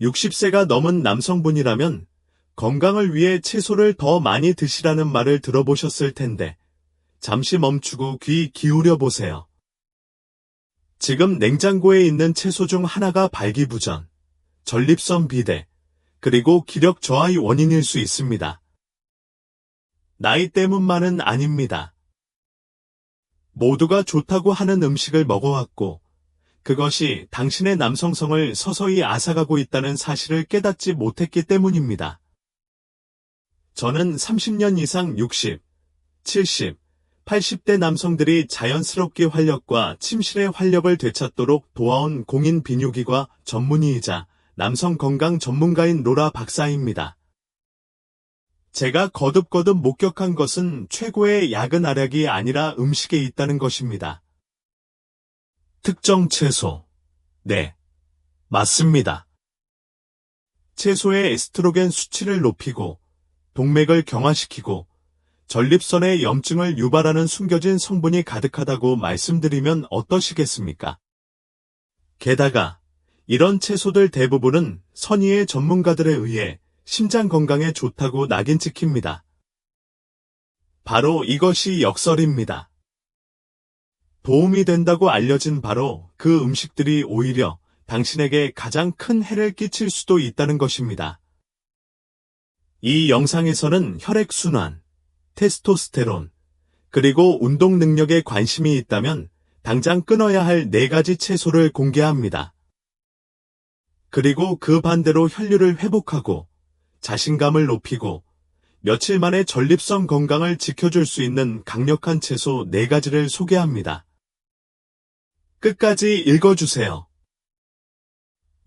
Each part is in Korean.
60세가 넘은 남성분이라면 건강을 위해 채소를 더 많이 드시라는 말을 들어보셨을 텐데 잠시 멈추고 귀 기울여 보세요. 지금 냉장고에 있는 채소 중 하나가 발기부전, 전립선 비대, 그리고 기력 저하의 원인일 수 있습니다. 나이 때문만은 아닙니다. 모두가 좋다고 하는 음식을 먹어왔고 그것이 당신의 남성성을 서서히 앗아가고 있다는 사실을 깨닫지 못했기 때문입니다. 저는 30년 이상 60, 70, 80대 남성들이 자연스럽게 활력과 침실의 활력을 되찾도록 도와온 공인 비뇨기과 전문의이자 남성 건강 전문가인 로라 박사입니다. 제가 거듭거듭 목격한 것은 최고의 야근활약이 아니라 음식에 있다는 것입니다. 특정 채소. 네, 맞습니다. 채소의 에스트로겐 수치를 높이고 동맥을 경화시키고 전립선의 염증을 유발하는 숨겨진 성분이 가득하다고 말씀드리면 어떠시겠습니까? 게다가 이런 채소들 대부분은 선의의 전문가들에 의해 심장 건강에 좋다고 낙인 찍힙니다. 바로 이것이 역설입니다. 도움이 된다고 알려진 바로 그 음식들이 오히려 당신에게 가장 큰 해를 끼칠 수도 있다는 것입니다. 이 영상에서는 혈액순환, 테스토스테론, 그리고 운동 능력에 관심이 있다면 당장 끊어야 할 4가지 채소를 공개합니다. 그리고 그 반대로 혈류를 회복하고 자신감을 높이고 며칠 만에 전립선 건강을 지켜줄 수 있는 강력한 채소 4가지를 소개합니다. 끝까지 읽어주세요.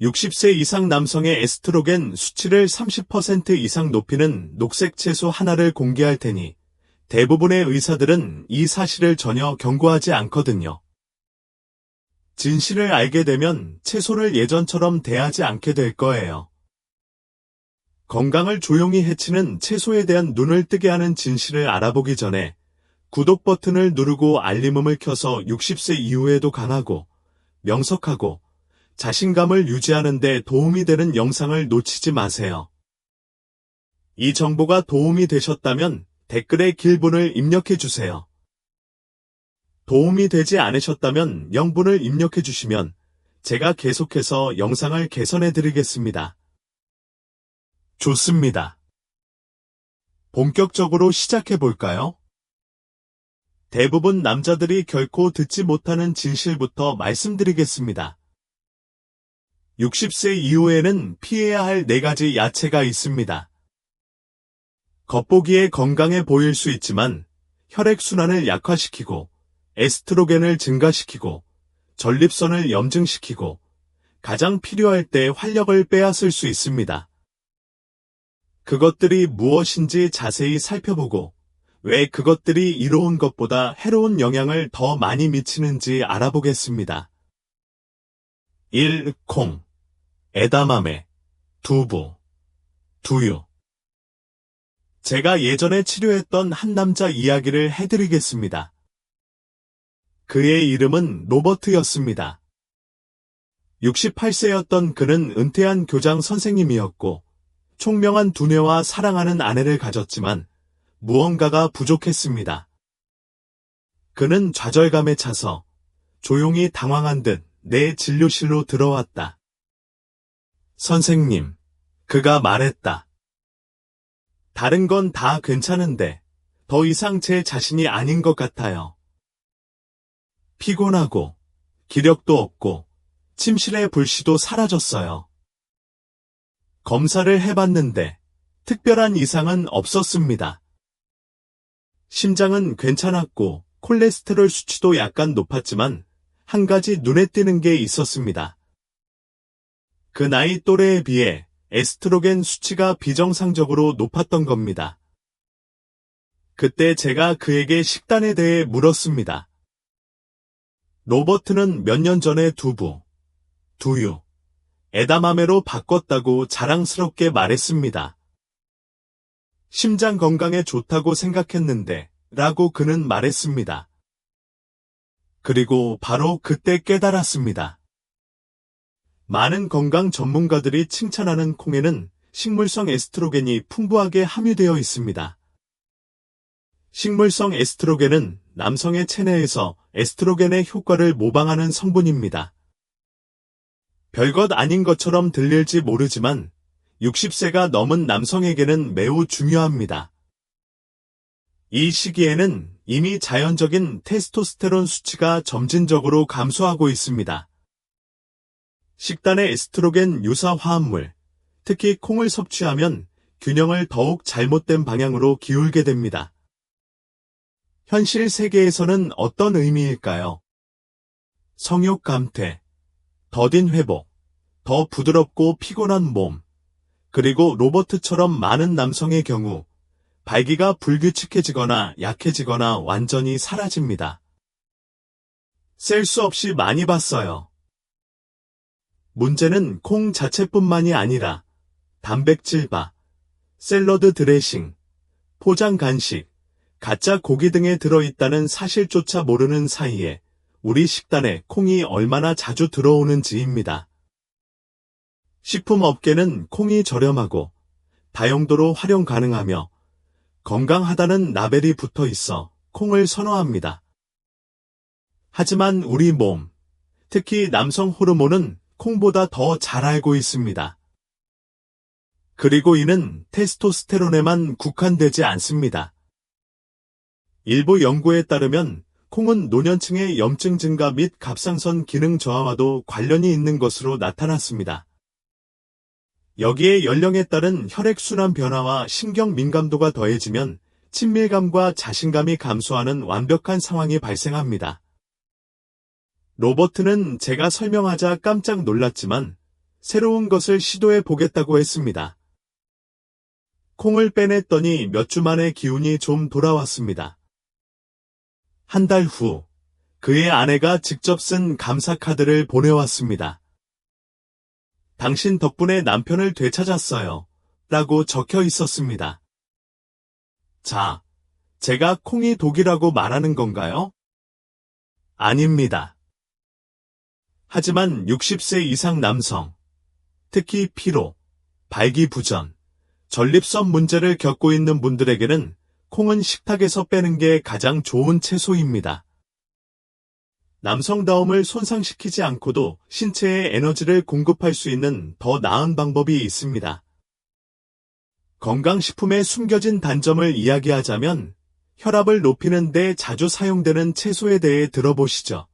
60세 이상 남성의 에스트로겐 수치를 30% 이상 높이는 녹색 채소 하나를 공개할 테니 대부분의 의사들은 이 사실을 전혀 경고하지 않거든요. 진실을 알게 되면 채소를 예전처럼 대하지 않게 될 거예요. 건강을 조용히 해치는 채소에 대한 눈을 뜨게 하는 진실을 알아보기 전에 구독 버튼을 누르고 알림음을 켜서 60세 이후에도 강하고 명석하고 자신감을 유지하는 데 도움이 되는 영상을 놓치지 마세요. 이 정보가 도움이 되셨다면 댓글에 길분을 입력해 주세요. 도움이 되지 않으셨다면 0분을 입력해 주시면 제가 계속해서 영상을 개선해 드리겠습니다. 좋습니다. 본격적으로 시작해 볼까요? 대부분 남자들이 결코 듣지 못하는 진실부터 말씀드리겠습니다. 60세 이후에는 피해야 할 4가지 야채가 있습니다. 겉보기에 건강해 보일 수 있지만 혈액순환을 약화시키고 에스트로겐을 증가시키고 전립선을 염증시키고 가장 필요할 때 활력을 빼앗을 수 있습니다. 그것들이 무엇인지 자세히 살펴보고 왜 그것들이 이로운 것보다 해로운 영향을 더 많이 미치는지 알아보겠습니다. 1. 콩, 에다마메, 두부, 두유. 제가 예전에 치료했던 한 남자 이야기를 해드리겠습니다. 그의 이름은 로버트였습니다. 68세였던 그는 은퇴한 교장 선생님이었고 총명한 두뇌와 사랑하는 아내를 가졌지만 무언가가 부족했습니다. 그는 좌절감에 차서 조용히 당황한 듯 내 진료실로 들어왔다. 선생님, 그가 말했다. 다른 건 다 괜찮은데 더 이상 제 자신이 아닌 것 같아요. 피곤하고 기력도 없고 침실의 불씨도 사라졌어요. 검사를 해봤는데 특별한 이상은 없었습니다. 심장은 괜찮았고 콜레스테롤 수치도 약간 높았지만 한 가지 눈에 띄는 게 있었습니다. 그 나이 또래에 비해 에스트로겐 수치가 비정상적으로 높았던 겁니다. 그때 제가 그에게 식단에 대해 물었습니다. 로버트는 몇 년 전에 두부, 두유, 에다마메로 바꿨다고 자랑스럽게 말했습니다. 심장 건강에 좋다고 생각했는데 라고 그는 말했습니다. 그리고 바로 그때 깨달았습니다. 많은 건강 전문가들이 칭찬하는 콩에는 식물성 에스트로겐이 풍부하게 함유되어 있습니다. 식물성 에스트로겐은 남성의 체내에서 에스트로겐의 효과를 모방하는 성분입니다. 별것 아닌 것처럼 들릴지 모르지만 60세가 넘은 남성에게는 매우 중요합니다. 이 시기에는 이미 자연적인 테스토스테론 수치가 점진적으로 감소하고 있습니다. 식단의 에스트로겐 유사 화합물, 특히 콩을 섭취하면 균형을 더욱 잘못된 방향으로 기울게 됩니다. 현실 세계에서는 어떤 의미일까요? 성욕 감퇴, 더딘 회복, 더 부드럽고 피곤한 몸, 그리고 로버트처럼 많은 남성의 경우 발기가 불규칙해지거나 약해지거나 완전히 사라집니다. 셀 수 없이 많이 봤어요. 문제는 콩 자체뿐만이 아니라 단백질바, 샐러드 드레싱, 포장 간식, 가짜 고기 등에 들어있다는 사실조차 모르는 사이에 우리 식단에 콩이 얼마나 자주 들어오는지입니다. 식품업계는 콩이 저렴하고 다용도로 활용 가능하며 건강하다는 라벨이 붙어 있어 콩을 선호합니다. 하지만 우리 몸, 특히 남성 호르몬은 콩보다 더 잘 알고 있습니다. 그리고 이는 테스토스테론에만 국한되지 않습니다. 일부 연구에 따르면 콩은 노년층의 염증 증가 및 갑상선 기능 저하와도 관련이 있는 것으로 나타났습니다. 여기에 연령에 따른 혈액순환 변화와 신경 민감도가 더해지면 친밀감과 자신감이 감소하는 완벽한 상황이 발생합니다. 로버트는 제가 설명하자 깜짝 놀랐지만 새로운 것을 시도해 보겠다고 했습니다. 콩을 빼냈더니 몇 주 만에 기운이 좀 돌아왔습니다. 한 달 후, 그의 아내가 직접 쓴 감사 카드를 보내왔습니다. 당신 덕분에 남편을 되찾았어요. 라고 적혀 있었습니다. 자, 제가 콩이 독이라고 말하는 건가요? 아닙니다. 하지만 60세 이상 남성, 특히 피로, 발기부전, 전립선 문제를 겪고 있는 분들에게는 콩은 식탁에서 빼는 게 가장 좋은 채소입니다. 남성다움을 손상시키지 않고도 신체에 에너지를 공급할 수 있는 더 나은 방법이 있습니다. 건강식품의 숨겨진 단점을 이야기하자면 혈압을 높이는 데 자주 사용되는 채소에 대해 들어보시죠.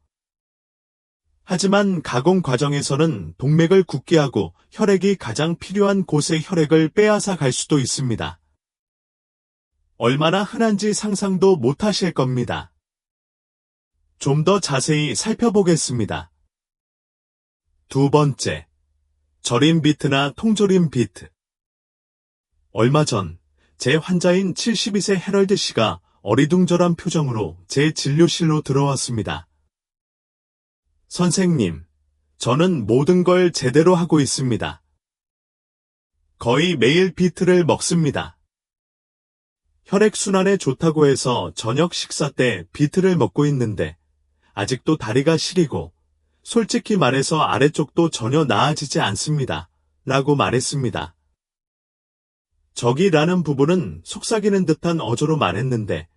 하지만 가공 과정에서는 동맥을 굳게 하고 혈액이 가장 필요한 곳에 혈액을 빼앗아 갈 수도 있습니다. 얼마나 흔한지 상상도 못하실 겁니다. 좀 더 자세히 살펴보겠습니다. 두 번째, 절인 비트나 통조림 비트. 얼마 전 제 환자인 72세 해럴드 씨가 어리둥절한 표정으로 제 진료실로 들어왔습니다. 선생님, 저는 모든 걸 제대로 하고 있습니다. 거의 매일 비트를 먹습니다. 혈액순환에 좋다고 해서 저녁 식사 때 비트를 먹고 있는데 아직도 다리가 시리고 솔직히 말해서 아래쪽도 전혀 나아지지 않습니다. 라고 말했습니다. 저기라는 부분은 속삭이는 듯한 어조로 말했는데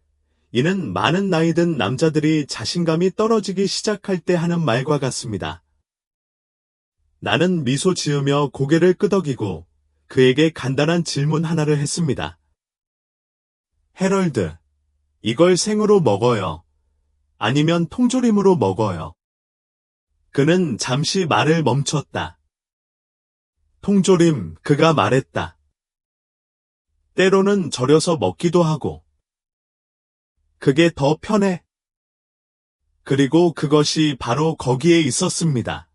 이는 많은 나이 든 남자들이 자신감이 떨어지기 시작할 때 하는 말과 같습니다. 나는 미소 지으며 고개를 끄덕이고 그에게 간단한 질문 하나를 했습니다. 해럴드, 이걸 생으로 먹어요. 아니면 통조림으로 먹어요. 그는 잠시 말을 멈췄다. 통조림, 그가 말했다. 때로는 절여서 먹기도 하고. 그게 더 편해. 그리고 그것이 바로 거기에 있었습니다.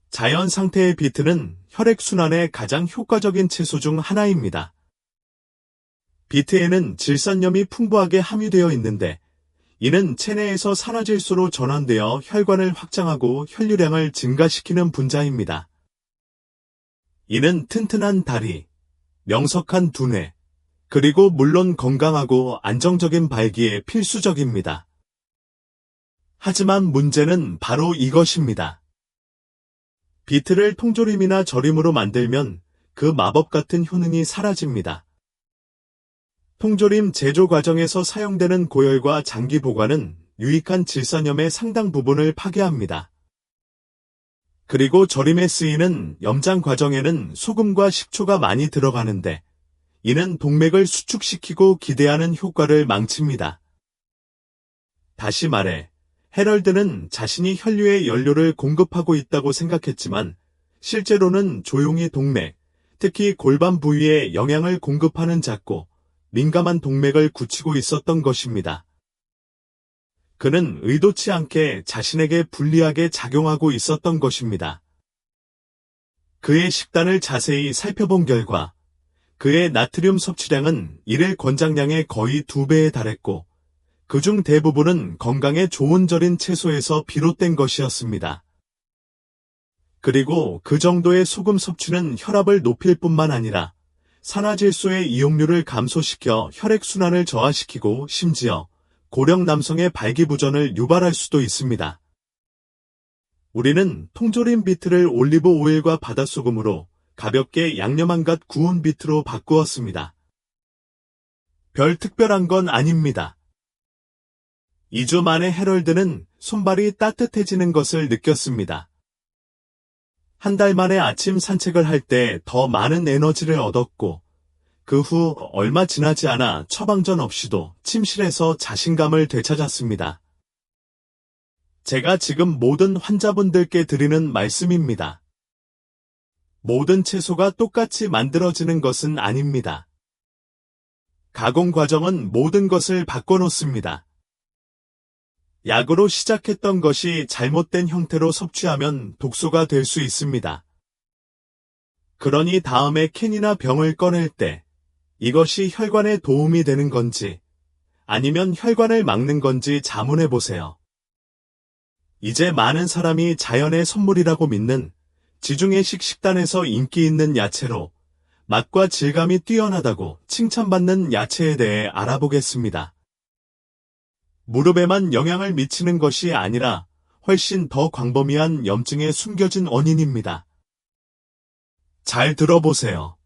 자연 상태의 비트는 혈액순환에 가장 효과적인 채소 중 하나입니다. 비트에는 질산염이 풍부하게 함유되어 있는데 이는 체내에서 산화질소로 전환되어 혈관을 확장하고 혈류량을 증가시키는 분자입니다. 이는 튼튼한 다리, 명석한 두뇌, 그리고 물론 건강하고 안정적인 발기에 필수적입니다. 하지만 문제는 바로 이것입니다. 비트를 통조림이나 절임으로 만들면 그 마법 같은 효능이 사라집니다. 통조림 제조 과정에서 사용되는 고열과 장기 보관은 유익한 질산염의 상당 부분을 파괴합니다. 그리고 절임에 쓰이는 염장 과정에는 소금과 식초가 많이 들어가는데 이는 동맥을 수축시키고 기대하는 효과를 망칩니다. 다시 말해, 헤럴드는 자신이 혈류에 연료를 공급하고 있다고 생각했지만 실제로는 조용히 동맥, 특히 골반 부위에 영양을 공급하는 작고 민감한 동맥을 굳히고 있었던 것입니다. 그는 의도치 않게 자신에게 불리하게 작용하고 있었던 것입니다. 그의 식단을 자세히 살펴본 결과 그의 나트륨 섭취량은 일일 권장량의 거의 2배에 달했고 그중 대부분은 건강에 좋은 절인 채소에서 비롯된 것이었습니다. 그리고 그 정도의 소금 섭취는 혈압을 높일 뿐만 아니라 산화질소의 이용률을 감소시켜 혈액순환을 저하시키고 심지어 고령 남성의 발기부전을 유발할 수도 있습니다. 우리는 통조림 비트를 올리브 오일과 바닷소금으로 가볍게 양념 한 갓 구운 비트로 바꾸었습니다. 별 특별한 건 아닙니다. 2주 만에 헤럴드는 손발이 따뜻해지는 것을 느꼈습니다. 한 달 만에 아침 산책을 할 때 더 많은 에너지를 얻었고 그 후 얼마 지나지 않아 처방전 없이도 침실에서 자신감을 되찾았습니다. 제가 지금 모든 환자분들께 드리는 말씀입니다. 모든 채소가 똑같이 만들어지는 것은 아닙니다. 가공 과정은 모든 것을 바꿔놓습니다. 약으로 시작했던 것이 잘못된 형태로 섭취하면 독소가 될 수 있습니다. 그러니 다음에 캔이나 병을 꺼낼 때 이것이 혈관에 도움이 되는 건지 아니면 혈관을 막는 건지 자문해 보세요. 이제 많은 사람이 자연의 선물이라고 믿는 지중해식 식단에서 인기 있는 야채로 맛과 질감이 뛰어나다고 칭찬받는 야채에 대해 알아보겠습니다. 무릎에만 영향을 미치는 것이 아니라 훨씬 더 광범위한 염증의 숨겨진 원인입니다. 잘 들어보세요.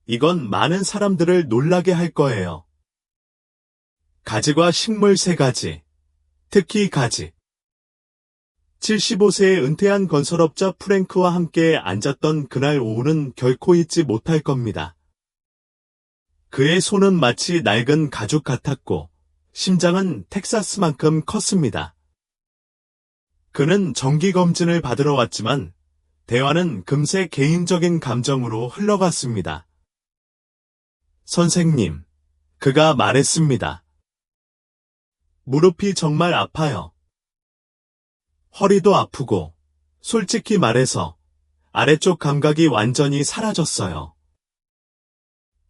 이건 많은 사람들을 놀라게 할 거예요. 가지과 식물 3가지, 특히 가지. 75세에 은퇴한 건설업자 프랭크와 함께 앉았던 그날 오후는 결코 잊지 못할 겁니다. 그의 손은 마치 낡은 가죽 같았고 심장은 텍사스만큼 컸습니다. 그는 정기검진을 받으러 왔지만 대화는 금세 개인적인 감정으로 흘러갔습니다. 선생님, 그가 말했습니다. 무릎이 정말 아파요. 허리도 아프고, 솔직히 말해서 아래쪽 감각이 완전히 사라졌어요.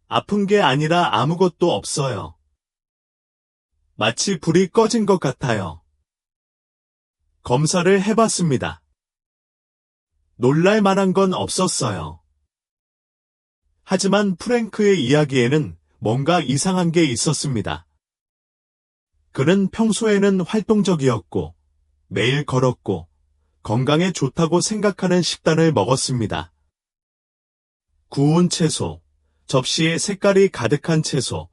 아픈 게 아니라 아무것도 없어요. 마치 불이 꺼진 것 같아요. 검사를 해봤습니다. 놀랄 만한 건 없었어요. 하지만 프랭크의 이야기에는 뭔가 이상한 게 있었습니다. 그는 평소에는 활동적이었고 매일 걸었고 건강에 좋다고 생각하는 식단을 먹었습니다. 구운 채소, 접시에 색깔이 가득한 채소,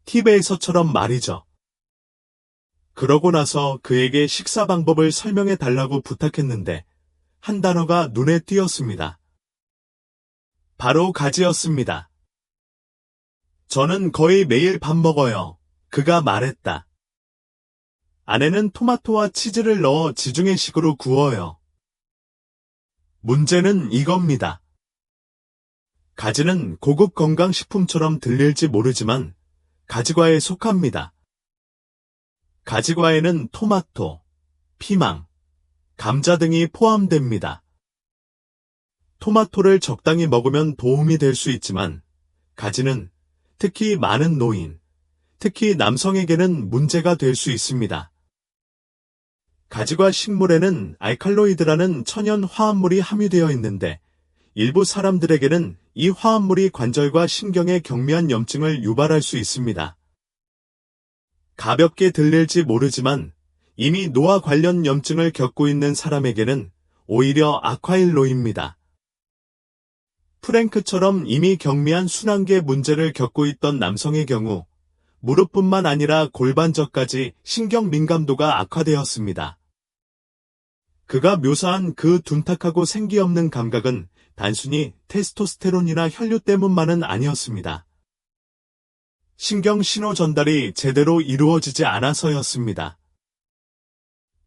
TV에서처럼 말이죠. 그러고 나서 그에게 식사 방법을 설명해 달라고 부탁했는데 한 단어가 눈에 띄었습니다. 바로 가지였습니다. 저는 거의 매일 밥 먹어요. 그가 말했다. 안에는 토마토와 치즈를 넣어 지중해식으로 구워요. 문제는 이겁니다. 가지는 고급 건강식품처럼 들릴지 모르지만 가지과에 속합니다. 가지과에는 토마토, 피망, 감자 등이 포함됩니다. 토마토를 적당히 먹으면 도움이 될 수 있지만 가지는 특히 많은 노인, 특히 남성에게는 문제가 될 수 있습니다. 가지과 식물에는 알칼로이드라는 천연 화합물이 함유되어 있는데 일부 사람들에게는 이 화합물이 관절과 신경에 경미한 염증을 유발할 수 있습니다. 가볍게 들릴지 모르지만 이미 노화 관련 염증을 겪고 있는 사람에게는 오히려 악화일로입니다. 프랭크처럼 이미 경미한 순환계 문제를 겪고 있던 남성의 경우 무릎뿐만 아니라 골반저까지 신경 민감도가 악화되었습니다. 그가 묘사한 그 둔탁하고 생기 없는 감각은 단순히 테스토스테론이나 혈류 때문만은 아니었습니다. 신경 신호 전달이 제대로 이루어지지 않아서였습니다.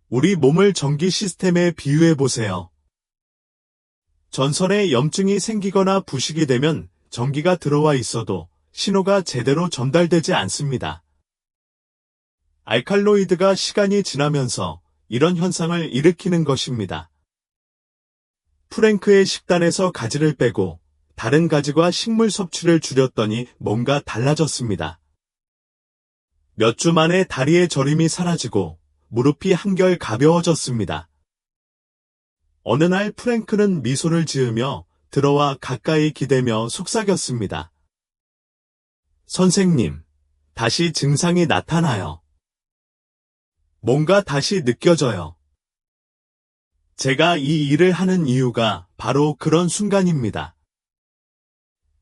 우리 몸을 전기 시스템에 비유해 보세요. 전선에 염증이 생기거나 부식이 되면 전기가 들어와 있어도 신호가 제대로 전달되지 않습니다. 알칼로이드가 시간이 지나면서 이런 현상을 일으키는 것입니다. 프랭크의 식단에서 가지를 빼고 다른 가지과 식물 섭취를 줄였더니 뭔가 달라졌습니다. 몇 주 만에 다리의 저림이 사라지고 무릎이 한결 가벼워졌습니다. 어느 날 프랭크는 미소를 지으며 들어와 가까이 기대며 속삭였습니다. 선생님, 다시 증상이 나타나요. 뭔가 다시 느껴져요. 제가 이 일을 하는 이유가 바로 그런 순간입니다.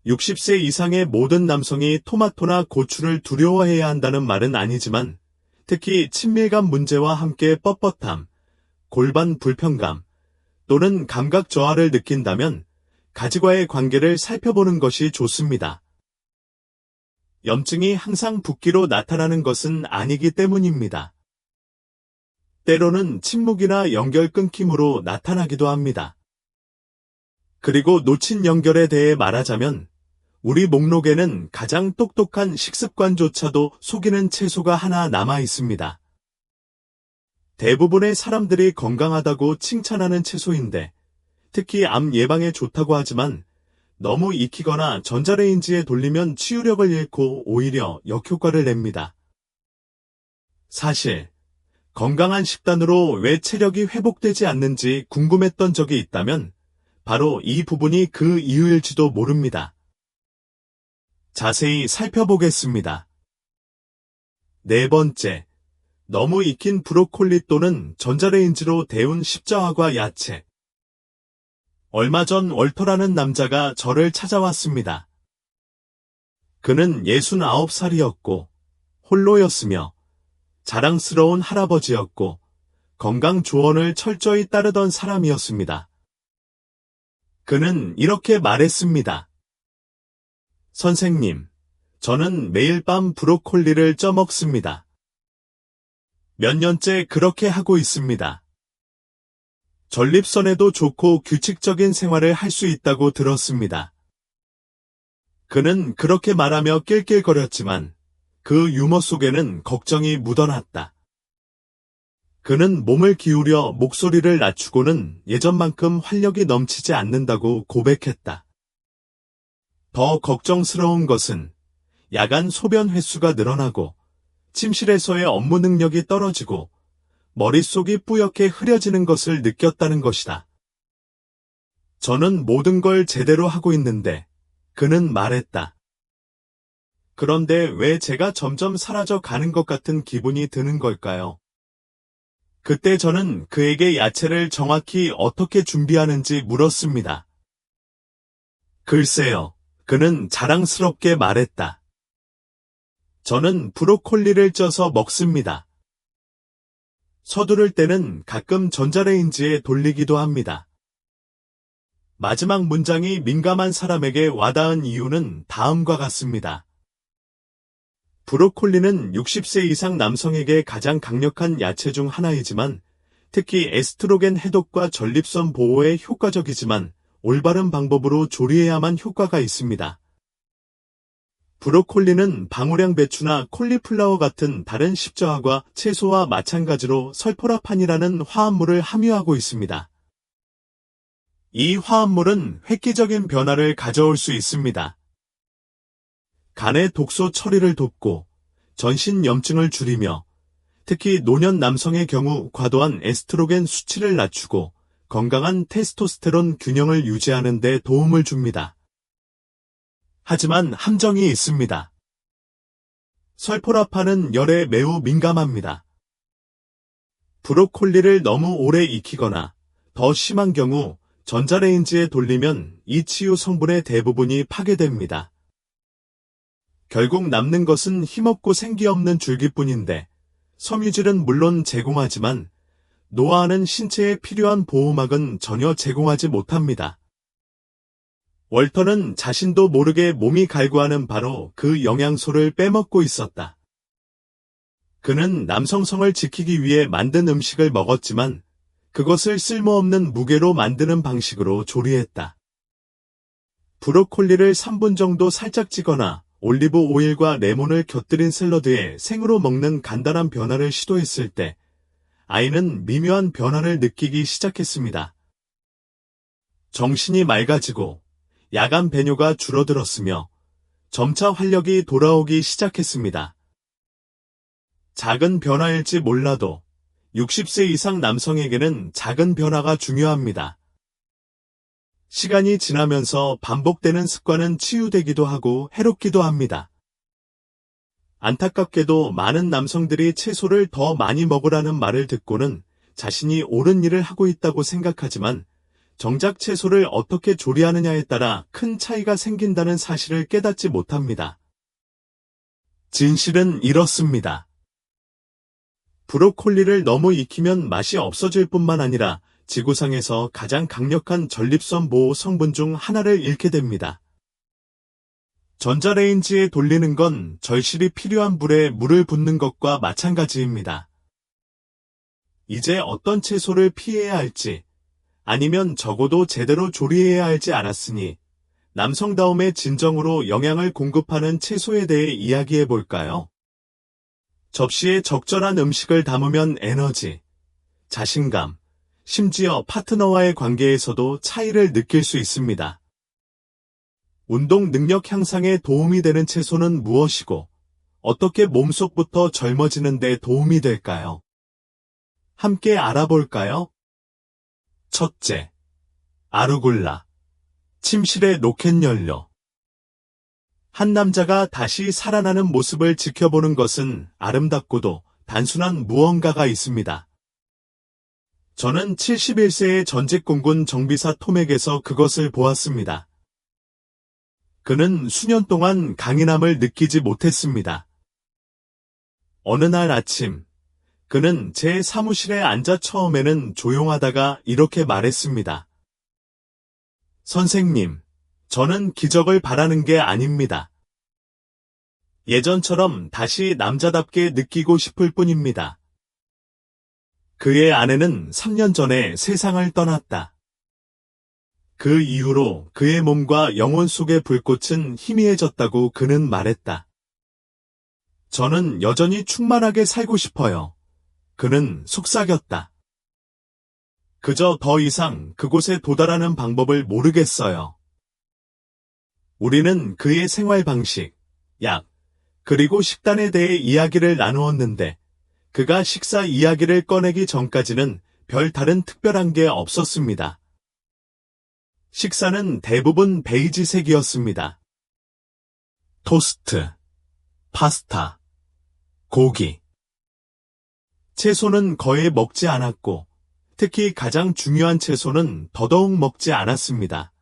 60세 이상의 모든 남성이 토마토나 고추를 두려워해야 한다는 말은 아니지만 특히 친밀감 문제와 함께 뻣뻣함, 골반 불편감 또는 감각 저하를 느낀다면 가지과의 관계를 살펴보는 것이 좋습니다. 염증이 항상 붓기로 나타나는 것은 아니기 때문입니다. 때로는 침묵이나 연결 끊김으로 나타나기도 합니다. 그리고 놓친 연결에 대해 말하자면 우리 목록에는 가장 똑똑한 식습관조차도 속이는 채소가 하나 남아 있습니다. 대부분의 사람들이 건강하다고 칭찬하는 채소인데 특히 암 예방에 좋다고 하지만 너무 익히거나 전자레인지에 돌리면 치유력을 잃고 오히려 역효과를 냅니다. 사실 건강한 식단으로 왜 체력이 회복되지 않는지 궁금했던 적이 있다면 바로 이 부분이 그 이유일지도 모릅니다. 자세히 살펴보겠습니다. 네 번째, 너무 익힌 브로콜리 또는 전자레인지로 데운 십자화과 야채. 얼마 전 월터라는 남자가 저를 찾아왔습니다. 그는 69살이었고 홀로였으며 자랑스러운 할아버지였고 건강 조언을 철저히 따르던 사람이었습니다. 그는 이렇게 말했습니다. 선생님, 저는 매일 밤 브로콜리를 쪄 먹습니다. 몇 년째 그렇게 하고 있습니다. 전립선에도 좋고 규칙적인 생활을 할 수 있다고 들었습니다. 그는 그렇게 말하며 낄낄거렸지만 그 유머 속에는 걱정이 묻어났다. 그는 몸을 기울여 목소리를 낮추고는 예전만큼 활력이 넘치지 않는다고 고백했다. 더 걱정스러운 것은 야간 소변 횟수가 늘어나고 침실에서의 업무 능력이 떨어지고 머릿속이 뿌옇게 흐려지는 것을 느꼈다는 것이다. 저는 모든 걸 제대로 하고 있는데 그는 말했다. 그런데 왜 제가 점점 사라져 가는 것 같은 기분이 드는 걸까요? 그때 저는 그에게 야채를 정확히 어떻게 준비하는지 물었습니다. 글쎄요, 그는 자랑스럽게 말했다. 저는 브로콜리를 쪄서 먹습니다. 서두를 때는 가끔 전자레인지에 돌리기도 합니다. 마지막 문장이 민감한 사람에게 와닿은 이유는 다음과 같습니다. 브로콜리는 60세 이상 남성에게 가장 강력한 야채 중 하나이지만 특히 에스트로겐 해독과 전립선 보호에 효과적이지만 올바른 방법으로 조리해야만 효과가 있습니다. 브로콜리는 방울향 배추나 콜리플라워 같은 다른 십자화과 채소와 마찬가지로 설포라판이라는 화합물을 함유하고 있습니다. 이 화합물은 획기적인 변화를 가져올 수 있습니다. 간의 독소 처리를 돕고 전신 염증을 줄이며 특히 노년 남성의 경우 과도한 에스트로겐 수치를 낮추고 건강한 테스토스테론 균형을 유지하는 데 도움을 줍니다. 하지만 함정이 있습니다. 설포라판은 열에 매우 민감합니다. 브로콜리를 너무 오래 익히거나 더 심한 경우 전자레인지에 돌리면 이 치유 성분의 대부분이 파괴됩니다. 결국 남는 것은 힘없고 생기 없는 줄기뿐인데 섬유질은 물론 제공하지만 노화하는 신체에 필요한 보호막은 전혀 제공하지 못합니다. 월터는 자신도 모르게 몸이 갈구하는 바로 그 영양소를 빼먹고 있었다. 그는 남성성을 지키기 위해 만든 음식을 먹었지만 그것을 쓸모없는 무게로 만드는 방식으로 조리했다. 브로콜리를 3분 정도 살짝 찌거나 올리브 오일과 레몬을 곁들인 샐러드에 생으로 먹는 간단한 변화를 시도했을 때 아이는 미묘한 변화를 느끼기 시작했습니다. 정신이 맑아지고 야간 배뇨가 줄어들었으며 점차 활력이 돌아오기 시작했습니다. 작은 변화일지 몰라도 60세 이상 남성에게는 작은 변화가 중요합니다. 시간이 지나면서 반복되는 습관은 치유되기도 하고 해롭기도 합니다. 안타깝게도 많은 남성들이 채소를 더 많이 먹으라는 말을 듣고는 자신이 옳은 일을 하고 있다고 생각하지만 정작 채소를 어떻게 조리하느냐에 따라 큰 차이가 생긴다는 사실을 깨닫지 못합니다. 진실은 이렇습니다. 브로콜리를 너무 익히면 맛이 없어질 뿐만 아니라 지구상에서 가장 강력한 전립선 보호 성분 중 하나를 잃게 됩니다. 전자레인지에 돌리는 건 절실히 필요한 불에 물을 붓는 것과 마찬가지입니다. 이제 어떤 채소를 피해야 할지 아니면 적어도 제대로 조리해야 할지 알았으니 남성다움의 진정으로 영양을 공급하는 채소에 대해 이야기해 볼까요? 접시에 적절한 음식을 담으면 에너지, 자신감, 심지어 파트너와의 관계에서도 차이를 느낄 수 있습니다. 운동 능력 향상에 도움이 되는 채소는 무엇이고 어떻게 몸속부터 젊어지는 데 도움이 될까요? 함께 알아볼까요? 첫째, 아루굴라, 침실의 로켓연료. 한 남자가 다시 살아나는 모습을 지켜보는 것은 아름답고도 단순한 무언가가 있습니다. 저는 71세의 전직 공군 정비사 톰에게서 그것을 보았습니다. 그는 수년 동안 강인함을 느끼지 못했습니다. 어느 날 아침, 그는 제 사무실에 앉아 처음에는 조용하다가 이렇게 말했습니다. 선생님, 저는 기적을 바라는 게 아닙니다. 예전처럼 다시 남자답게 느끼고 싶을 뿐입니다. 그의 아내는 3년 전에 세상을 떠났다. 그 이후로 그의 몸과 영혼 속의 불꽃은 희미해졌다고 그는 말했다. 저는 여전히 충만하게 살고 싶어요. 그는 속삭였다. 그저 더 이상 그곳에 도달하는 방법을 모르겠어요. 우리는 그의 생활 방식, 약, 그리고 식단에 대해 이야기를 나누었는데 그가 식사 이야기를 꺼내기 전까지는 별 다른 특별한 게 없었습니다. 식사는 대부분 베이지색이었습니다. 토스트, 파스타, 고기. 채소는 거의 먹지 않았고 특히 가장 중요한 채소는 더더욱 먹지 않았습니다.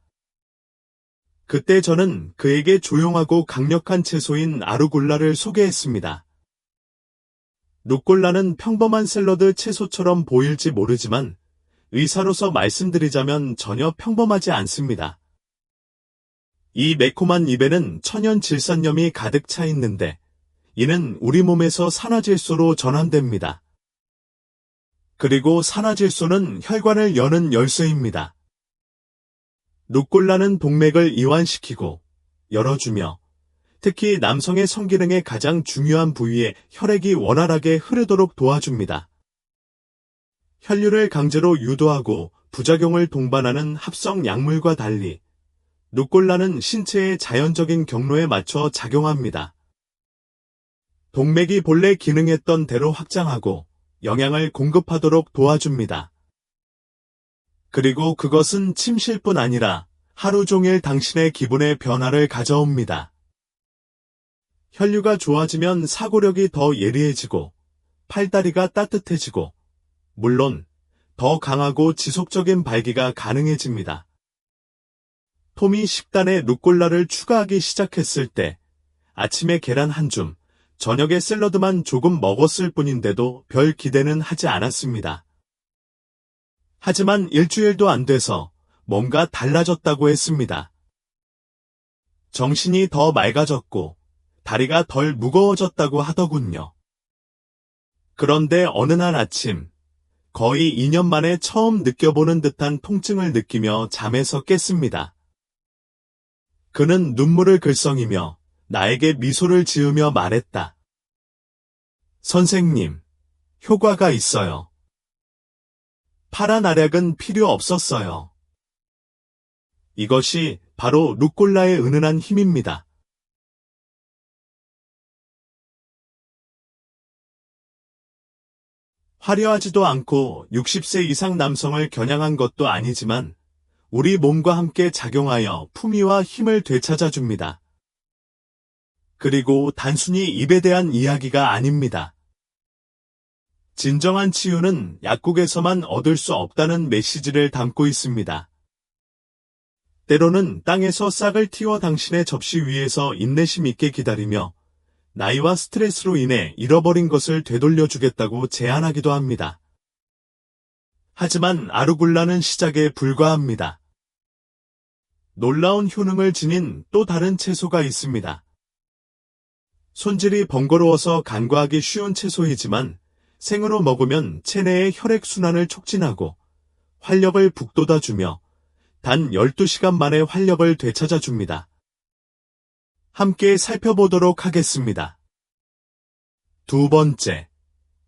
그때 저는 그에게 조용하고 강력한 채소인 아루굴라를 소개했습니다. 루꼴라는 평범한 샐러드 채소처럼 보일지 모르지만 의사로서 말씀드리자면 전혀 평범하지 않습니다. 이 매콤한 잎에는 천연 질산염이 가득 차 있는데 이는 우리 몸에서 산화질소로 전환됩니다. 그리고 산화질소는 혈관을 여는 열쇠입니다. 루꼴라는 동맥을 이완시키고 열어주며 특히 남성의 성기능의 가장 중요한 부위에 혈액이 원활하게 흐르도록 도와줍니다. 혈류를 강제로 유도하고 부작용을 동반하는 합성 약물과 달리 루꼴라는 신체의 자연적인 경로에 맞춰 작용합니다. 동맥이 본래 기능했던 대로 확장하고 영양을 공급하도록 도와줍니다. 그리고 그것은 침실뿐 아니라 하루 종일 당신의 기분의 변화를 가져옵니다. 혈류가 좋아지면 사고력이 더 예리해지고 팔다리가 따뜻해지고 물론 더 강하고 지속적인 발기가 가능해집니다. 톰이 식단에 루꼴라를 추가하기 시작했을 때 아침에 계란 한 줌, 저녁에 샐러드만 조금 먹었을 뿐인데도 별 기대는 하지 않았습니다. 하지만 일주일도 안 돼서 뭔가 달라졌다고 했습니다. 정신이 더 맑아졌고 다리가 덜 무거워졌다고 하더군요. 그런데 어느 날 아침, 거의 2년 만에 처음 느껴보는 듯한 통증을 느끼며 잠에서 깼습니다. 그는 눈물을 글썽이며 나에게 미소를 지으며 말했다. 선생님, 효과가 있어요. 파란 알약은 필요 없었어요. 이것이 바로 루꼴라의 은은한 힘입니다. 화려하지도 않고 60세 이상 남성을 겨냥한 것도 아니지만 우리 몸과 함께 작용하여 품위와 힘을 되찾아줍니다. 그리고 단순히 입에 대한 이야기가 아닙니다. 진정한 치유는 약국에서만 얻을 수 없다는 메시지를 담고 있습니다. 때로는 땅에서 싹을 틔워 당신의 접시 위에서 인내심 있게 기다리며 나이와 스트레스로 인해 잃어버린 것을 되돌려주겠다고 제안하기도 합니다. 하지만 아루굴라는 시작에 불과합니다. 놀라운 효능을 지닌 또 다른 채소가 있습니다. 손질이 번거로워서 간과하기 쉬운 채소이지만 생으로 먹으면 체내의 혈액순환을 촉진하고 활력을 북돋아주며 단 12시간 만에 활력을 되찾아줍니다. 함께 살펴보도록 하겠습니다. 두 번째,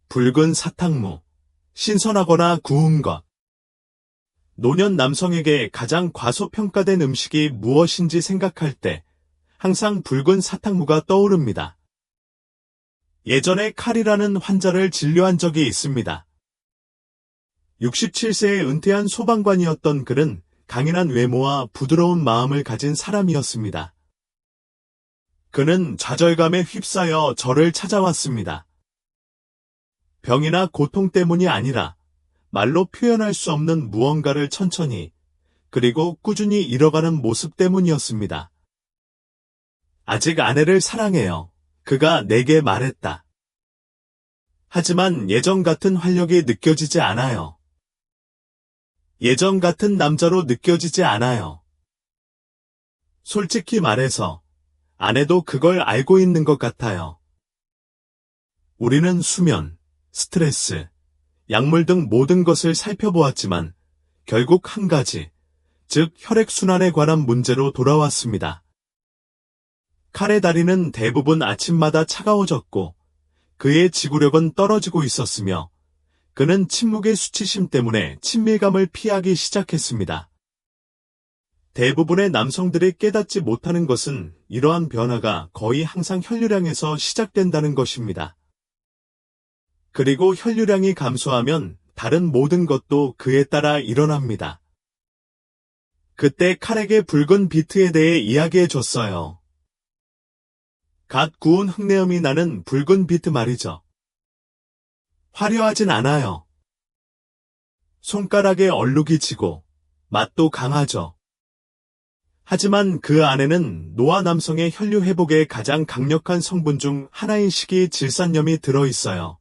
붉은 사탕무, 신선하거나 구운 것. 노년 남성에게 가장 과소평가된 음식이 무엇인지 생각할 때 항상 붉은 사탕무가 떠오릅니다. 예전에 칼이라는 환자를 진료한 적이 있습니다. 67세에 은퇴한 소방관이었던 그는 강인한 외모와 부드러운 마음을 가진 사람이었습니다. 그는 좌절감에 휩싸여 저를 찾아왔습니다. 병이나 고통 때문이 아니라 말로 표현할 수 없는 무언가를 천천히 그리고 꾸준히 잃어가는 모습 때문이었습니다. 아직 아내를 사랑해요. 그가 내게 말했다. 하지만 예전 같은 활력이 느껴지지 않아요. 예전 같은 남자로 느껴지지 않아요. 솔직히 말해서 아내도 그걸 알고 있는 것 같아요. 우리는 수면, 스트레스, 약물 등 모든 것을 살펴보았지만 결국 한 가지, 즉 혈액순환에 관한 문제로 돌아왔습니다. 칼의 다리는 대부분 아침마다 차가워졌고 그의 지구력은 떨어지고 있었으며 그는 침묵의 수치심 때문에 친밀감을 피하기 시작했습니다. 대부분의 남성들이 깨닫지 못하는 것은 이러한 변화가 거의 항상 혈류량에서 시작된다는 것입니다. 그리고 혈류량이 감소하면 다른 모든 것도 그에 따라 일어납니다. 그때 칼에게 붉은 비트에 대해 이야기해 줬어요. 갓 구운 흙내음이 나는 붉은 비트 말이죠. 화려하진 않아요. 손가락에 얼룩이 지고 맛도 강하죠. 하지만 그 안에는 노화 남성의 혈류 회복에 가장 강력한 성분 중 하나인 식이질산염이 들어있어요.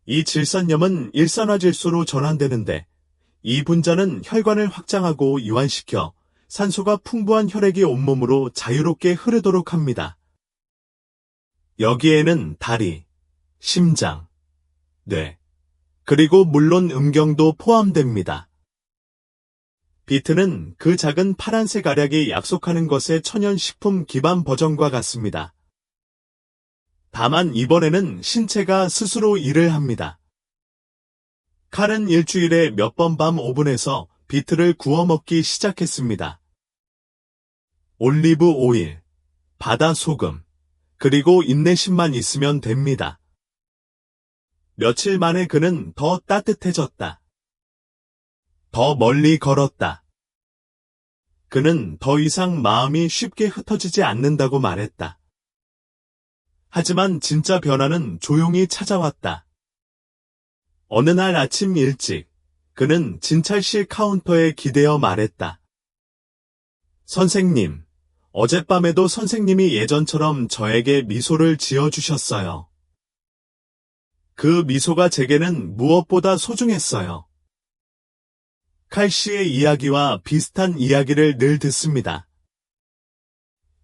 이 질산염은 일산화질소로 전환되는데 이 분자는 혈관을 확장하고 이완시켜 산소가 풍부한 혈액이 온몸으로 자유롭게 흐르도록 합니다. 여기에는 다리, 심장, 뇌, 그리고 물론 음경도 포함됩니다. 비트는 그 작은 파란색 알약이 약속하는 것의 천연식품 기반 버전과 같습니다. 다만 이번에는 신체가 스스로 일을 합니다. 칼은 일주일에 몇 번 밤 오븐에서 비트를 구워 먹기 시작했습니다. 올리브 오일, 바다 소금, 그리고 인내심만 있으면 됩니다. 며칠 만에 그는 더 따뜻해졌다. 더 멀리 걸었다. 그는 더 이상 마음이 쉽게 흩어지지 않는다고 말했다. 하지만 진짜 변화는 조용히 찾아왔다. 어느 날 아침 일찍 그는 진찰실 카운터에 기대어 말했다. 선생님, 어젯밤에도 선생님이 예전처럼 저에게 미소를 지어주셨어요. 그 미소가 제게는 무엇보다 소중했어요. 칼 씨의 이야기와 비슷한 이야기를 늘 듣습니다.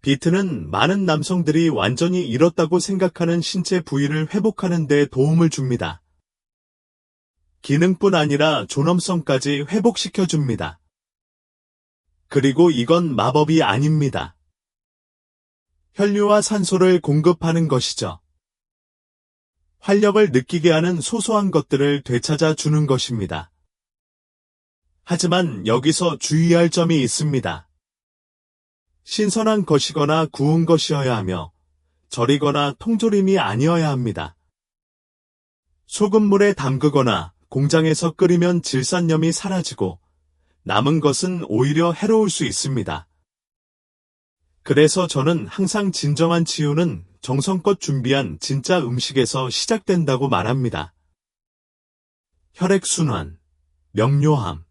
비트는 많은 남성들이 완전히 잃었다고 생각하는 신체 부위를 회복하는 데 도움을 줍니다. 기능뿐 아니라 존엄성까지 회복시켜줍니다. 그리고 이건 마법이 아닙니다. 혈류와 산소를 공급하는 것이죠. 활력을 느끼게 하는 소소한 것들을 되찾아 주는 것입니다. 하지만 여기서 주의할 점이 있습니다. 신선한 것이거나 구운 것이어야 하며 절이거나 통조림이 아니어야 합니다. 소금물에 담그거나 공장에서 끓이면 질산염이 사라지고 남은 것은 오히려 해로울 수 있습니다. 그래서 저는 항상 진정한 치유는 정성껏 준비한 진짜 음식에서 시작된다고 말합니다. 혈액순환, 명료함,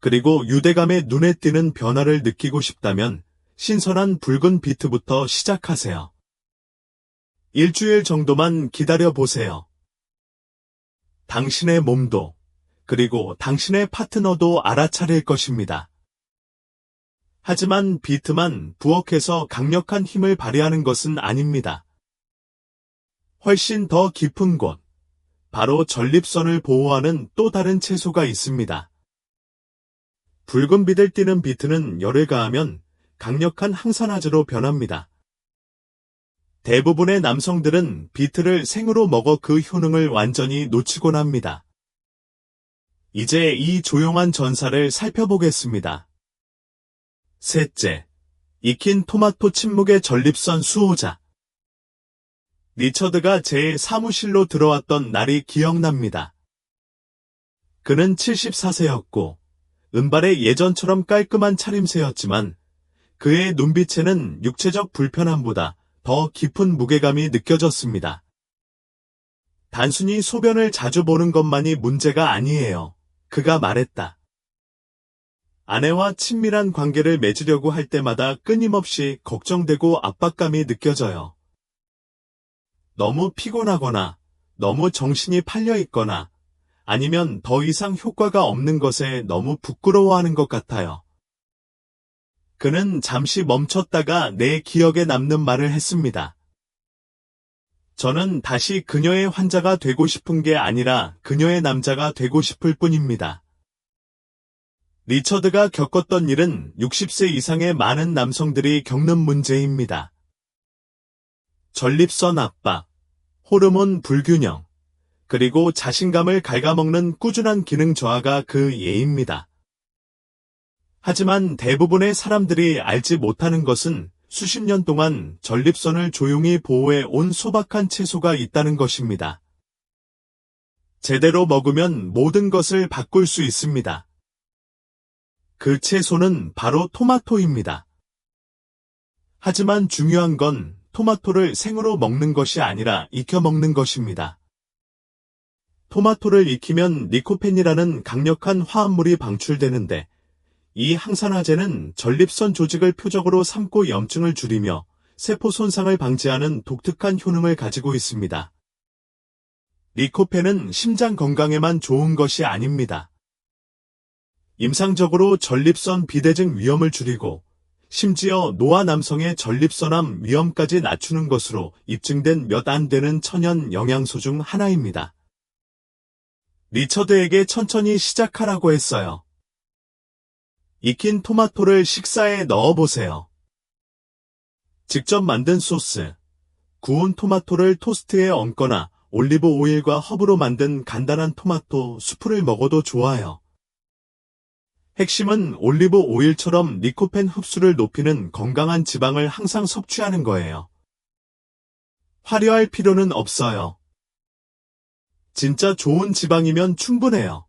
그리고 유대감에 눈에 띄는 변화를 느끼고 싶다면 신선한 붉은 비트부터 시작하세요. 일주일 정도만 기다려 보세요. 당신의 몸도, 그리고 당신의 파트너도 알아차릴 것입니다. 하지만 비트만 부엌에서 강력한 힘을 발휘하는 것은 아닙니다. 훨씬 더 깊은 곳, 바로 전립선을 보호하는 또 다른 채소가 있습니다. 붉은 빛을 띠는 비트는 열을 가하면 강력한 항산화제로 변합니다. 대부분의 남성들은 비트를 생으로 먹어 그 효능을 완전히 놓치곤 합니다. 이제 이 조용한 전사를 살펴보겠습니다. 셋째, 익힌 토마토 침묵의 전립선 수호자. 리처드가 제 사무실로 들어왔던 날이 기억납니다. 그는 74세였고 은발의 예전처럼 깔끔한 차림새였지만 그의 눈빛에는 육체적 불편함보다 더 깊은 무게감이 느껴졌습니다. 단순히 소변을 자주 보는 것만이 문제가 아니에요. 그가 말했다. 아내와 친밀한 관계를 맺으려고 할 때마다 끊임없이 걱정되고 압박감이 느껴져요. 너무 피곤하거나 너무 정신이 팔려 있거나 아니면 더 이상 효과가 없는 것에 너무 부끄러워하는 것 같아요. 그는 잠시 멈췄다가 내 기억에 남는 말을 했습니다. 저는 다시 그녀의 환자가 되고 싶은 게 아니라 그녀의 남자가 되고 싶을 뿐입니다. 리처드가 겪었던 일은 60세 이상의 많은 남성들이 겪는 문제입니다. 전립선 압박, 호르몬 불균형, 그리고 자신감을 갉아먹는 꾸준한 기능 저하가 그 예입니다. 하지만 대부분의 사람들이 알지 못하는 것은 수십 년 동안 전립선을 조용히 보호해 온 소박한 채소가 있다는 것입니다. 제대로 먹으면 모든 것을 바꿀 수 있습니다. 그 채소는 바로 토마토입니다. 하지만 중요한 건 토마토를 생으로 먹는 것이 아니라 익혀 먹는 것입니다. 토마토를 익히면 리코펜이라는 강력한 화합물이 방출되는데 이 항산화제는 전립선 조직을 표적으로 삼고 염증을 줄이며 세포 손상을 방지하는 독특한 효능을 가지고 있습니다. 리코펜은 심장 건강에만 좋은 것이 아닙니다. 임상적으로 전립선 비대증 위험을 줄이고 심지어 노화 남성의 전립선암 위험까지 낮추는 것으로 입증된 몇 안 되는 천연 영양소 중 하나입니다. 리처드에게 천천히 시작하라고 했어요. 익힌 토마토를 식사에 넣어보세요. 직접 만든 소스, 구운 토마토를 토스트에 얹거나 올리브 오일과 허브로 만든 간단한 토마토 수프를 먹어도 좋아요. 핵심은 올리브 오일처럼 리코펜 흡수를 높이는 건강한 지방을 항상 섭취하는 거예요. 화려할 필요는 없어요. 진짜 좋은 지방이면 충분해요.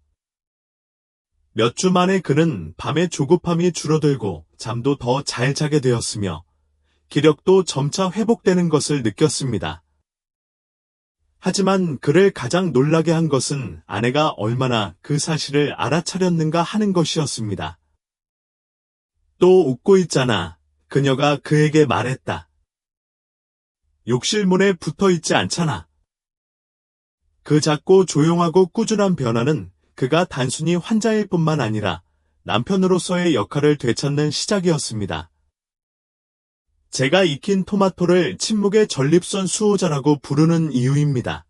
몇 주 만에 그는 밤의 조급함이 줄어들고 잠도 더 잘 자게 되었으며 기력도 점차 회복되는 것을 느꼈습니다. 하지만 그를 가장 놀라게 한 것은 아내가 얼마나 그 사실을 알아차렸는가 하는 것이었습니다. 또 웃고 있잖아. 그녀가 그에게 말했다. 욕실 문에 붙어 있지 않잖아. 그 작고 조용하고 꾸준한 변화는 그가 단순히 환자일 뿐만 아니라 남편으로서의 역할을 되찾는 시작이었습니다. 제가 익힌 토마토를 침묵의 전립선 수호자라고 부르는 이유입니다.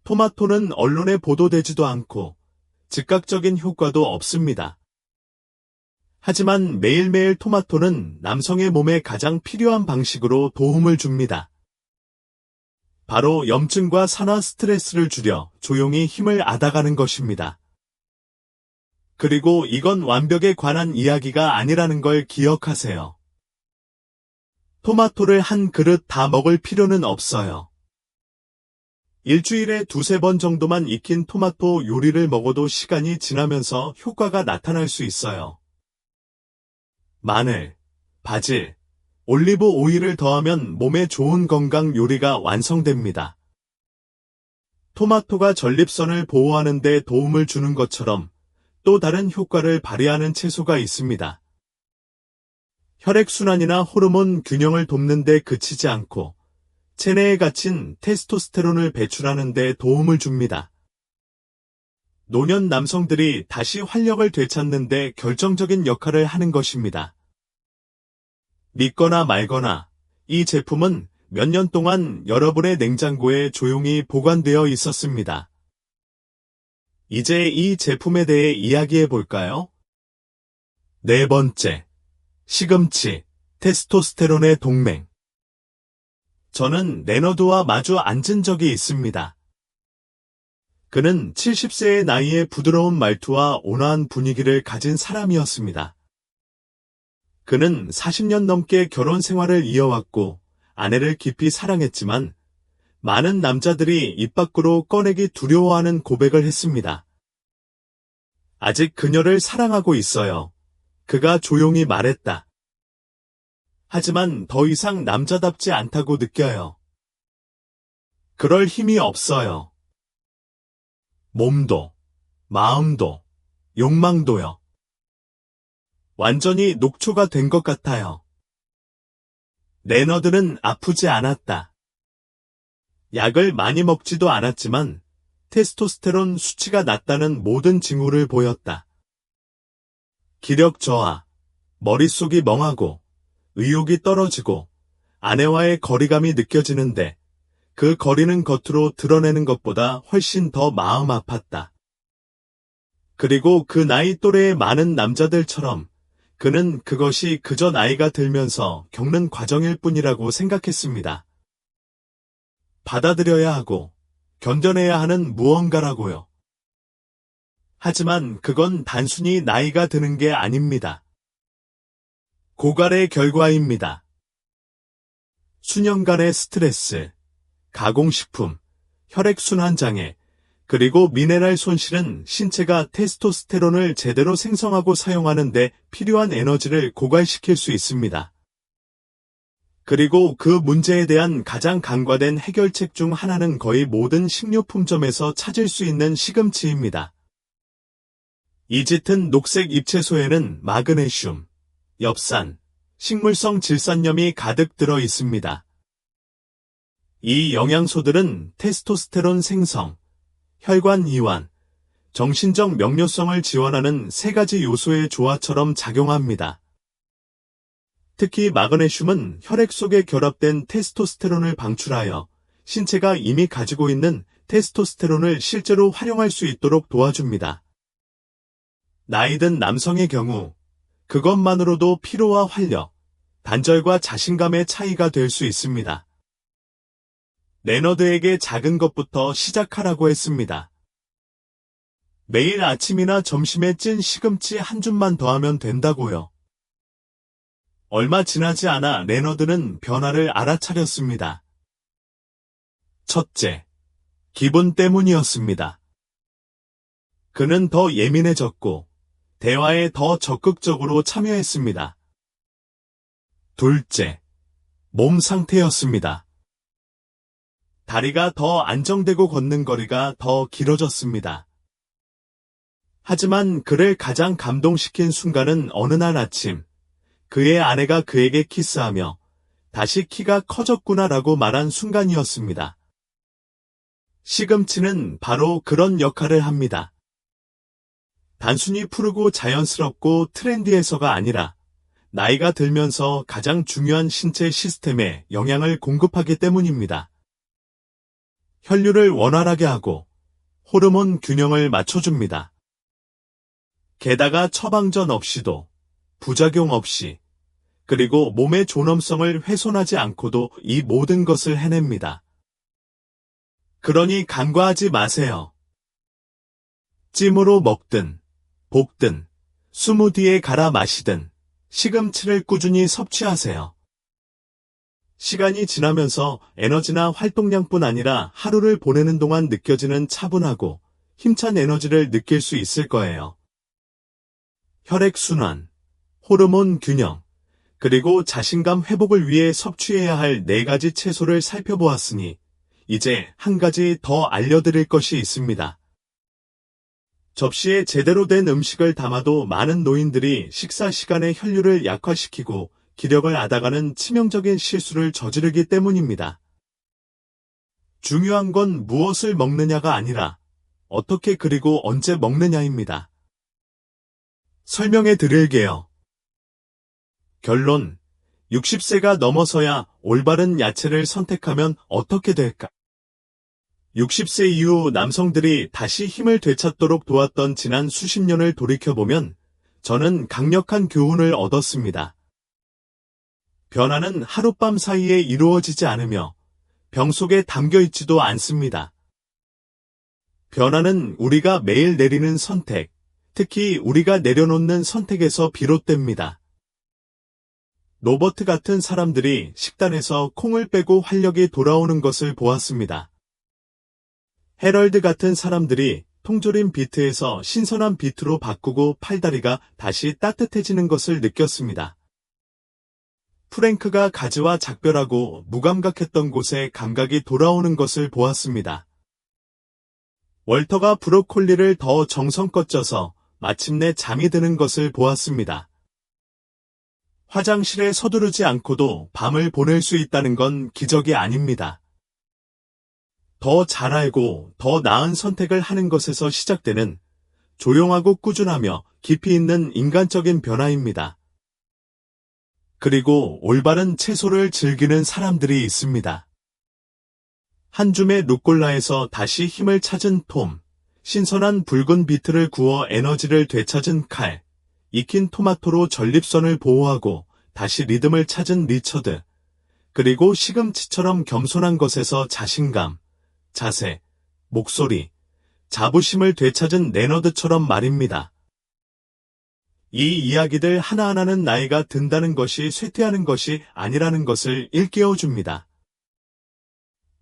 토마토는 언론에 보도되지도 않고 즉각적인 효과도 없습니다. 하지만 매일매일 토마토는 남성의 몸에 가장 필요한 방식으로 도움을 줍니다. 바로 염증과 산화 스트레스를 줄여 조용히 힘을 얻어가는 것입니다. 그리고 이건 완벽에 관한 이야기가 아니라는 걸 기억하세요. 토마토를 한 그릇 다 먹을 필요는 없어요. 일주일에 2~3번 정도만 익힌 토마토 요리를 먹어도 시간이 지나면서 효과가 나타날 수 있어요. 마늘, 바질, 올리브 오일을 더하면 몸에 좋은 건강 요리가 완성됩니다. 토마토가 전립선을 보호하는 데 도움을 주는 것처럼 또 다른 효과를 발휘하는 채소가 있습니다. 혈액순환이나 호르몬 균형을 돕는 데 그치지 않고 체내에 갇힌 테스토스테론을 배출하는 데 도움을 줍니다. 노년 남성들이 다시 활력을 되찾는 데 결정적인 역할을 하는 것입니다. 믿거나 말거나 이 제품은 몇 년 동안 여러분의 냉장고에 조용히 보관되어 있었습니다. 이제 이 제품에 대해 이야기해 볼까요? 네 번째, 시금치, 테스토스테론의 동맹. 저는 레너드와 마주 앉은 적이 있습니다. 그는 70세의 나이에 부드러운 말투와 온화한 분위기를 가진 사람이었습니다. 그는 40년 넘게 결혼 생활을 이어왔고 아내를 깊이 사랑했지만 많은 남자들이 입 밖으로 꺼내기 두려워하는 고백을 했습니다. 아직 그녀를 사랑하고 있어요. 그가 조용히 말했다. 하지만 더 이상 남자답지 않다고 느껴요. 그럴 힘이 없어요. 몸도, 마음도, 욕망도요. 완전히 녹초가 된 것 같아요. 레너드는 아프지 않았다. 약을 많이 먹지도 않았지만 테스토스테론 수치가 낮다는 모든 징후를 보였다. 기력 저하, 머릿속이 멍하고 의욕이 떨어지고 아내와의 거리감이 느껴지는데 그 거리는 겉으로 드러내는 것보다 훨씬 더 마음 아팠다. 그리고 그 나이 또래의 많은 남자들처럼 그는 그것이 그저 나이가 들면서 겪는 과정일 뿐이라고 생각했습니다. 받아들여야 하고 견뎌내야 하는 무언가라고요. 하지만 그건 단순히 나이가 드는 게 아닙니다. 고갈의 결과입니다. 수년간의 스트레스, 가공식품, 혈액순환 장애, 그리고 미네랄 손실은 신체가 테스토스테론을 제대로 생성하고 사용하는 데 필요한 에너지를 고갈시킬 수 있습니다. 그리고 그 문제에 대한 가장 간과된 해결책 중 하나는 거의 모든 식료품점에서 찾을 수 있는 시금치입니다. 이 짙은 녹색 잎채소에는 마그네슘, 엽산, 식물성 질산염이 가득 들어 있습니다. 이 영양소들은 테스토스테론 생성, 혈관 이완, 정신적 명료성을 지원하는 세 가지 요소의 조화처럼 작용합니다. 특히 마그네슘은 혈액 속에 결합된 테스토스테론을 방출하여 신체가 이미 가지고 있는 테스토스테론을 실제로 활용할 수 있도록 도와줍니다. 나이든 남성의 경우 그것만으로도 피로와 활력, 단절과 자신감의 차이가 될 수 있습니다. 레너드에게 작은 것부터 시작하라고 했습니다. 매일 아침이나 점심에 찐 시금치 한 줌만 더하면 된다고요. 얼마 지나지 않아 레너드는 변화를 알아차렸습니다. 첫째, 기분 때문이었습니다. 그는 더 예민해졌고 대화에 더 적극적으로 참여했습니다. 둘째, 몸 상태였습니다. 다리가 더 안정되고 걷는 거리가 더 길어졌습니다. 하지만 그를 가장 감동시킨 순간은 어느 날 아침, 그의 아내가 그에게 키스하며 다시 키가 커졌구나라고 말한 순간이었습니다. 시금치는 바로 그런 역할을 합니다. 단순히 푸르고 자연스럽고 트렌디해서가 아니라 나이가 들면서 가장 중요한 신체 시스템에 영향을 공급하기 때문입니다. 혈류를 원활하게 하고 호르몬 균형을 맞춰줍니다. 게다가 처방전 없이도, 부작용 없이, 그리고 몸의 존엄성을 훼손하지 않고도 이 모든 것을 해냅니다. 그러니 간과하지 마세요. 찜으로 먹든, 볶든, 스무디에 갈아 마시든, 시금치를 꾸준히 섭취하세요. 시간이 지나면서 에너지나 활동량뿐 아니라 하루를 보내는 동안 느껴지는 차분하고 힘찬 에너지를 느낄 수 있을 거예요. 혈액순환, 호르몬 균형, 그리고 자신감 회복을 위해 섭취해야 할 4가지 채소를 살펴보았으니 이제 한 가지 더 알려드릴 것이 있습니다. 접시에 제대로 된 음식을 담아도 많은 노인들이 식사 시간에 혈류를 약화시키고 기력을 앗아가는 치명적인 실수를 저지르기 때문입니다. 중요한 건 무엇을 먹느냐가 아니라 어떻게 그리고 언제 먹느냐입니다. 설명해 드릴게요. 결론, 60세가 넘어서야 올바른 야채를 선택하면 어떻게 될까? 60세 이후 남성들이 다시 힘을 되찾도록 도왔던 지난 수십 년을 돌이켜보면 저는 강력한 교훈을 얻었습니다. 변화는 하룻밤 사이에 이루어지지 않으며 병 속에 담겨있지도 않습니다. 변화는 우리가 매일 내리는 선택, 특히 우리가 내려놓는 선택에서 비롯됩니다. 로버트 같은 사람들이 식단에서 콩을 빼고 활력이 돌아오는 것을 보았습니다. 헤럴드 같은 사람들이 통조림 비트에서 신선한 비트로 바꾸고 팔다리가 다시 따뜻해지는 것을 느꼈습니다. 프랭크가 가지와 작별하고 무감각했던 곳에 감각이 돌아오는 것을 보았습니다. 월터가 브로콜리를 더 정성껏 쪄서 마침내 잠이 드는 것을 보았습니다. 화장실에 서두르지 않고도 밤을 보낼 수 있다는 건 기적이 아닙니다. 더 잘 알고 더 나은 선택을 하는 것에서 시작되는 조용하고 꾸준하며 깊이 있는 인간적인 변화입니다. 그리고 올바른 채소를 즐기는 사람들이 있습니다. 한 줌의 루꼴라에서 다시 힘을 찾은 톰, 신선한 붉은 비트를 구워 에너지를 되찾은 칼, 익힌 토마토로 전립선을 보호하고 다시 리듬을 찾은 리처드, 그리고 시금치처럼 겸손한 것에서 자신감, 자세, 목소리, 자부심을 되찾은 레너드처럼 말입니다. 이 이야기들 하나하나는 나이가 든다는 것이 쇠퇴하는 것이 아니라는 것을 일깨워줍니다.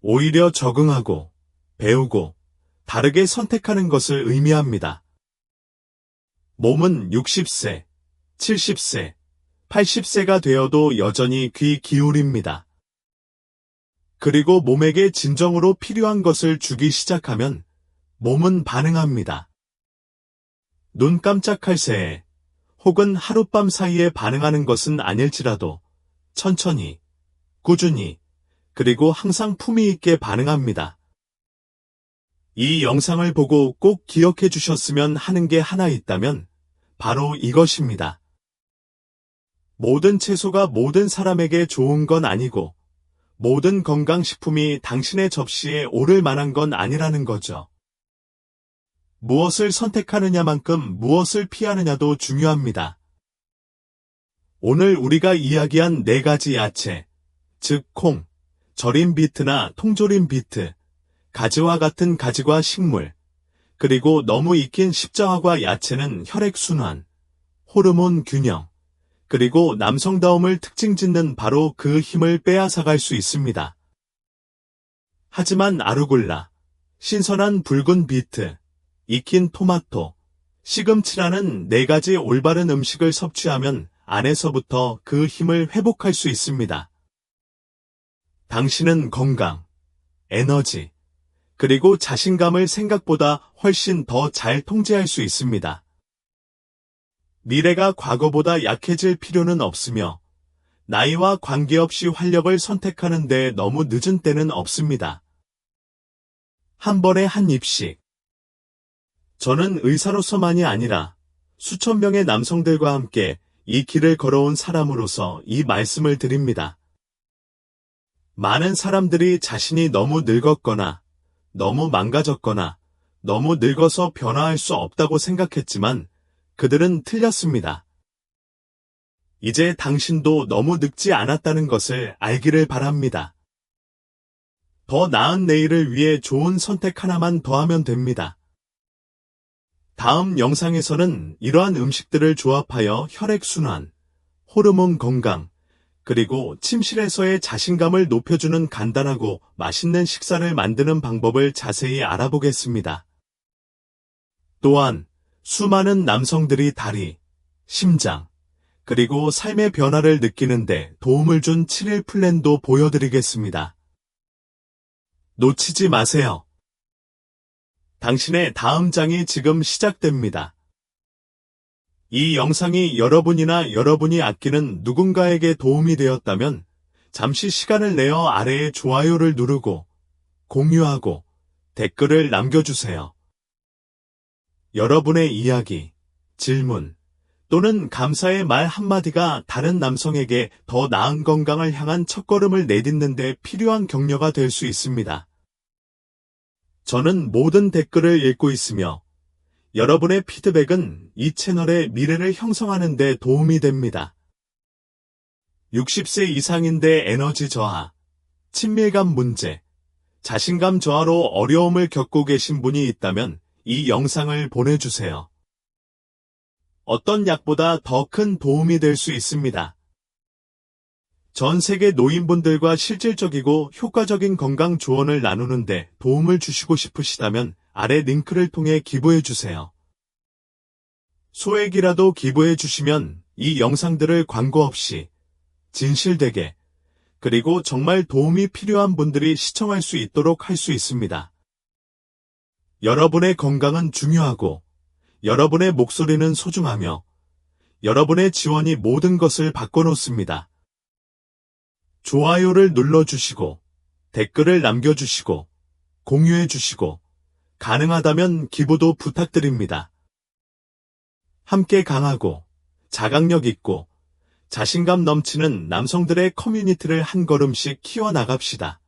오히려 적응하고, 배우고, 다르게 선택하는 것을 의미합니다. 몸은 60세, 70세, 80세가 되어도 여전히 귀 기울입니다. 그리고 몸에게 진정으로 필요한 것을 주기 시작하면 몸은 반응합니다. 눈 깜짝할 새에 혹은 하룻밤 사이에 반응하는 것은 아닐지라도 천천히, 꾸준히, 그리고 항상 품위 있게 반응합니다. 이 영상을 보고 꼭 기억해 주셨으면 하는 게 하나 있다면 바로 이것입니다. 모든 채소가 모든 사람에게 좋은 건 아니고 모든 건강식품이 당신의 접시에 오를 만한 건 아니라는 거죠. 무엇을 선택하느냐만큼 무엇을 피하느냐도 중요합니다. 오늘 우리가 이야기한 4가지 야채, 즉 콩, 절인 비트나 통조림 비트, 가지와 같은 가지과 식물, 그리고 너무 익힌 십자화과 야채는 혈액순환, 호르몬 균형, 그리고 남성다움을 특징 짓는 바로 그 힘을 빼앗아갈 수 있습니다. 하지만 아루굴라, 신선한 붉은 비트, 익힌 토마토, 시금치라는 4가지 올바른 음식을 섭취하면 안에서부터 그 힘을 회복할 수 있습니다. 당신은 건강, 에너지, 그리고 자신감을 생각보다 훨씬 더 잘 통제할 수 있습니다. 미래가 과거보다 약해질 필요는 없으며 나이와 관계없이 활력을 선택하는 데 너무 늦은 때는 없습니다. 한 번에 한 입씩. 저는 의사로서만이 아니라 수천 명의 남성들과 함께 이 길을 걸어온 사람으로서 이 말씀을 드립니다. 많은 사람들이 자신이 너무 늙었거나 너무 망가졌거나 너무 늙어서 변화할 수 없다고 생각했지만 그들은 틀렸습니다. 이제 당신도 너무 늙지 않았다는 것을 알기를 바랍니다. 더 나은 내일을 위해 좋은 선택 하나만 더 하면 됩니다. 다음 영상에서는 이러한 음식들을 조합하여 혈액순환, 호르몬 건강, 그리고 침실에서의 자신감을 높여주는 간단하고 맛있는 식사를 만드는 방법을 자세히 알아보겠습니다. 또한 수많은 남성들이 다리, 심장, 그리고 삶의 변화를 느끼는데 도움을 준 7일 플랜도 보여드리겠습니다. 놓치지 마세요. 당신의 다음 장이 지금 시작됩니다. 이 영상이 여러분이 아끼는 누군가에게 도움이 되었다면 잠시 시간을 내어 아래에 좋아요를 누르고 공유하고 댓글을 남겨주세요. 여러분의 이야기, 질문 또는 감사의 말 한마디가 다른 남성에게 더 나은 건강을 향한 첫걸음을 내딛는 데 필요한 격려가 될 수 있습니다. 저는 모든 댓글을 읽고 있으며 여러분의 피드백은 이 채널의 미래를 형성하는 데 도움이 됩니다. 60세 이상인데 에너지 저하, 친밀감 문제, 자신감 저하로 어려움을 겪고 계신 분이 있다면 이 영상을 보내주세요. 어떤 약보다 더 큰 도움이 될 수 있습니다. 전 세계 노인분들과 실질적이고 효과적인 건강 조언을 나누는데 도움을 주시고 싶으시다면 아래 링크를 통해 기부해주세요. 소액이라도 기부해주시면 이 영상들을 광고 없이 진실되게 그리고 정말 도움이 필요한 분들이 시청할 수 있도록 할 수 있습니다. 여러분의 건강은 중요하고 여러분의 목소리는 소중하며 여러분의 지원이 모든 것을 바꿔놓습니다. 좋아요를 눌러주시고 댓글을 남겨주시고 공유해주시고 가능하다면 기부도 부탁드립니다. 함께 강하고 자각력 있고 자신감 넘치는 남성들의 커뮤니티를 한 걸음씩 키워나갑시다.